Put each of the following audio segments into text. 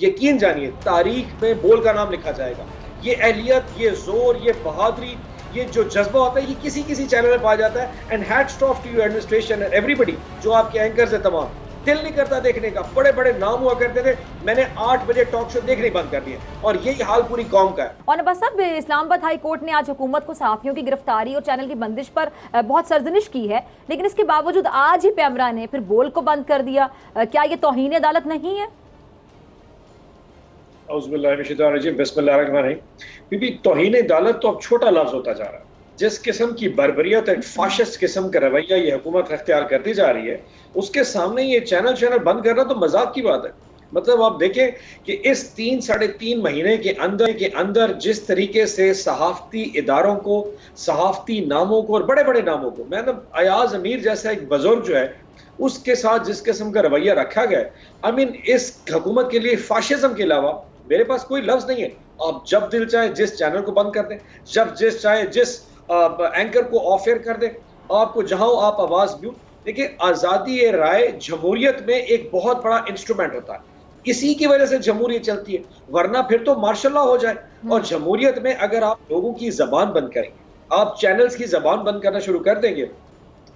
यकीन जानिए तारीख में बोल का नाम लिखा जाएगा। ये अहलियत, ये जोर, ये बहादुरी, ये जो जज्बा होता है, ये किसी किसी चैनल में पाया जाता है। And hats off to you administration and everybody, जो आपके एंकर्स है तमाम। दिल नहीं करता देखने का, बड़े बड़े नाम हुआ करते थे, मैंने 8 बजे टॉक शो देखने बंद कर दिए, और यही हाल पूरी कौम का है। और बस अब इस्लामाबाद हाई कोर्ट ने आज हुकूमत को सहाफियों की गिरफ्तारी और चैनल की बंदिश पर बहुत सरजनिश की है, लेकिन इसके बावजूद आज ही पैमरा ने फिर बोल को बंद कर दिया। क्या ये तौहीन अदालत नहीं है? क्योंकि तौहीन अदालत तो अब छोटा लफ्ज होता जा रहा है। जिस किस्म की बर्बरियत, एक फाशिस्ट किस्म का रवैया ये हुकूमत अख्तियार करती जा रही है, उसके सामने ये चैनल बंद करना तो मजाक की बात है। मतलब आप देखें कि इस 3-3.5 महीने के अंदर जिस तरीके से सहाफती इदारों को, सहाफती नामों को और बड़े बड़े नामों को, मैं अयाज अमीर जैसा एक बुजुर्ग जो है उसके साथ जिस किस्म का रवैया रखा गया, आई मीन इस हुकूमत के लिए फाशिज्म के अलावा मेरे पास कोई लफ्ज नहीं है। आप जब दिल चाहे जिस चैनल को बंद कर दें, जब जिस चाहे जिस एंकर को ऑफ एयर कर दें, आपको जहां आप आवाज म्यूट। देखिए, आजादी राय जमहूरियत में एक बहुत बड़ा इंस्ट्रूमेंट होता है, इसी की वजह से जमहूरियत चलती है, वरना फिर तो मार्शल लॉ हो जाए। और जमहूरियत में अगर आप लोगों की जबान बंद करेंगे, आप चैनल्स की जबान बंद करना शुरू कर देंगे,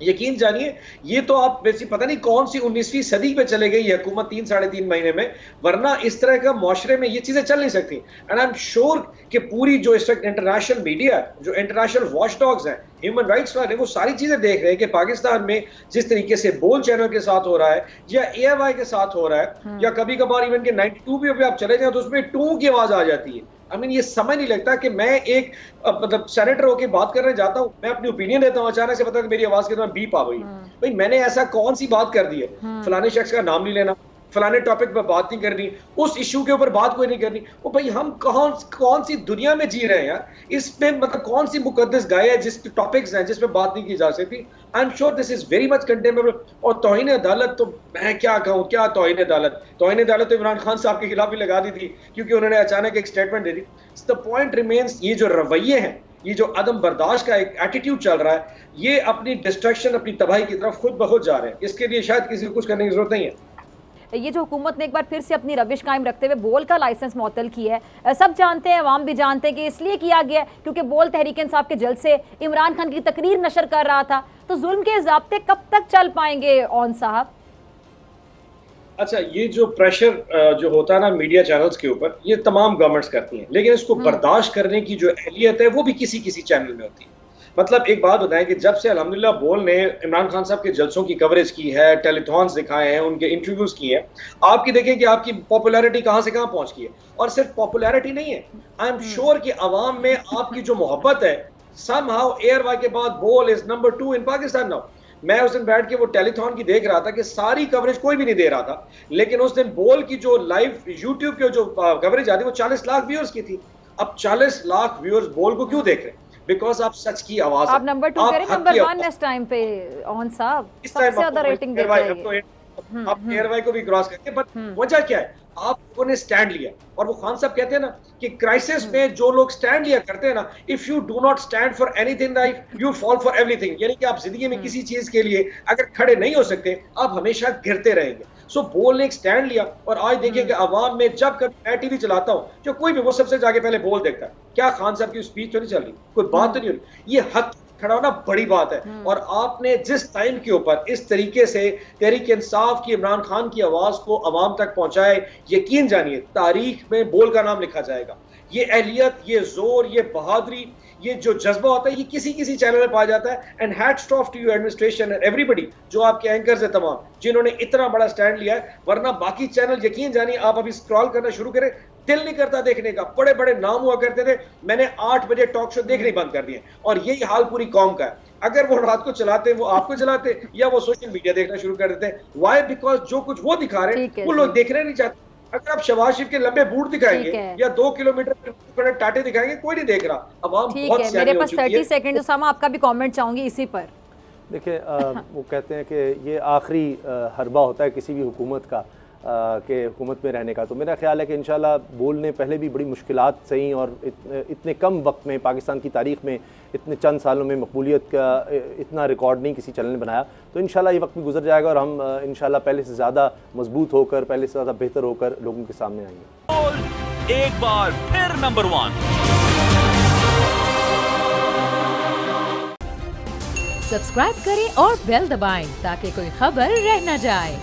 यकीन जानिए ये तो आप वैसे पता नहीं कौन सी 19वीं सदी पे चले गई ये हुकूमत 3-3.5 महीने में, वरना इस तरह का मुआशरे में ये चीजें चल नहीं सकती। एंड आई एम श्योर कि पूरी जो इस वक्त इंटरनेशनल मीडिया, जो इंटरनेशनल वॉच डॉग्स हैं, ह्यूमन राइट्स वाले, वो सारी चीजें देख रहे हैं कि पाकिस्तान में जिस तरीके से बोल चैनल के साथ हो रहा है या AFI के साथ हो रहा है, या कभी कभार इवन के 92 भी अभी आप चले जाए तो उसमें टू की आवाज आ जाती है। आई मीन ये समझ नहीं लगता कि मैं एक मतलब सेनेटर होकर बात करने जाता हूँ, मैं अपनी ओपिनियन देता हूँ, अचानक से पता है कि मेरी आवाज के दौरान बीप आ गई। भाई मैंने ऐसा कौन सी बात कर दी है? फलाने शख्स का नाम नहीं लेना, फलाने टॉपिक पर बात नहीं करनी, उस इशू के ऊपर बात कोई नहीं करनी। वो भाई हम कौन सी दुनिया में जी रहे हैं यार? इसमें मतलब कौन सी मुकद्दस गाय है जिस टॉपिक्स हैं जिसमें बात नहीं की जा सकती? I am sure this is very much condemnable. और तौहीन अदालत तो मैं क्या कहूँ, क्या तौहीन अदालत? तौहीन अदालत तो इमरान खान साहब के खिलाफ भी लगा दी थी, क्योंकि उन्होंने अचानक एक statement they the. The point remains, ये जो रवैये हैं, ये जो अदम बर्दाश्त का एक एटीट्यूड चल रहा है, ये अपनी डिस्ट्रक्शन, अपनी तबाही की तरफ खुद ब खुद जा रहे हैं। इसके लिए शायद किसी को कुछ करने की जरूरत नहीं है। ये जो हुकूमत ने एक बार फिर से अपनी रविश कायम रखते हुए बोल का लाइसेंस मुअत्तल किया है, सब जानते हैं, अवाम भी जानते हैं कि इसलिए किया गया है क्योंकि बोल तहरीक इंसाफ के जलसे इमरान खान की तकरीर नशर कर रहा था। तो जुल्म के ज़ाब्ते कब तक चल पाएंगे ओन साहब? अच्छा, ये जो प्रेशर जो होता है ना मीडिया चैनल्स के ऊपर, ये तमाम गवर्नमेंट्स करती हैं, लेकिन इसको बर्दाश्त करने की जो अहलियत है वो भी किसी किसी चैनल में होती है। मतलब एक बात बताएं कि जब से अल्हम्दुलिल्लाह बोल ने इमरान खान साहब के जलसों की कवरेज की है, टेलीथॉन्स दिखाए हैं, उनके इंटरव्यूज किए हैं, आपकी देखें कि आपकी पॉपुलैरिटी कहां से कहां पहुंच गई है। और सिर्फ पॉपुलैरिटी नहीं है, आई एम श्योर कि अवाम में आपकी जो मोहब्बत है, समहाउ AFI के बाद बोल is number 2 in Pakistan now. मैं उस दिन बैठ के वो टेलीथॉन की देख रहा था कि सारी कवरेज कोई भी नहीं दे रहा था, लेकिन उस दिन बोल की जो लाइव यूट्यूब की जो कवरेज आती है वो 40 लाख व्यूअर्स की थी। अब 40 लाख व्यूअर्स बोल को क्यों देख रहे हैं? बिकॉज आप सच की आवाज, आप नंबर 2 करें, नंबर 1 नेक्स्ट टाइम पे ऑन साहब सबसे ज्यादा रेटिंग देते हैं। आप AFI को भी क्रॉस करके, बट वजह क्या है? आप लोगों ने स्टैंड लिया। और वो खान साहब कहते हैं ना कि क्राइसिस में जो लोग स्टैंड लिया करते हैं ना, if you do not stand for anything life you fall for everything. यानी कि आप जिंदगी में किसी चीज के लिए अगर खड़े नहीं हो सकते, आप हमेशा गिरते रहेंगे। सो बोल ने एक स्टैंड लिया, और आज देखिए कि अवाम में जब कभी मैं टीवी चलाता हूँ, जो कोई भी, वो सबसे जाके पहले बोल देखता है। क्या खान साहब की स्पीच तो नहीं चल रही, कोई बात तो नहीं हो रही? ये हक खड़ा होना बड़ी बात है। और आपने जिस टाइम के ऊपर इस तरीके से तहरीक इंसाफ की, इमरान खान की आवाज को अवाम तक पहुंचाए, यकीन जानिए तारीख में बोल का नाम लिखा जाएगा। ये अहलियत, ये जोर, ये बहादुरी, ये जो जज्बा होता है, ये किसी किसी चैनल में पाया जाता है। And hats off to you administration and everybody, जो आपके एंकर्स है तमाम, जिन्होंने इतना बड़ा स्टैंड लिया है। वरना बाकी चैनल, यकीन जानिए, आप अभी स्क्रॉल करना शुरू करें, दिल नहीं करता देखने का, बड़े बड़े नाम हुआ करते थे, मैंने 8 बजे टॉक शो देखने बंद कर दिए, और यही हाल पूरी कौम का है। अगर वो रात को चलाते, वो आपको चलाते, या वो सोशल मीडिया देखना शुरू कर देते। वाई? बिकॉज जो कुछ वो दिखा रहे हैं वो लोग देखने नहीं चाहते। अगर आप शहबाज शरीफ के लंबे बूट दिखाएंगे या 2 किलोमीटर टाटे दिखाएंगे, कोई नहीं देख रहा। अवाम बहुत सियानी मेरे पास 30 सेकंड, उसामा आपका भी कमेंट चाहूंगी इसी पर। देखिए, वो कहते हैं कि ये आखिरी हरबा होता है किसी भी हुकूमत का, के हुकूमत में रहने का। तो मेरा ख्याल है कि इंशाल्लाह बोल ने पहले भी बड़ी मुश्किलात सही और इतने कम वक्त में पाकिस्तान की तारीख़ में इतने चंद सालों में मकबूलियत का इतना रिकॉर्ड नहीं किसी चैनल ने बनाया। तो इंशाल्लाह ये वक्त भी गुजर जाएगा और हम इंशाल्लाह पहले से ज़्यादा मजबूत होकर, पहले से ज़्यादा बेहतर होकर लोगों के सामने आएंगे। एक बार फिर नंबर 1 सब्सक्राइब करें और बेल दबाएं ताकि कोई खबर रह न जाए।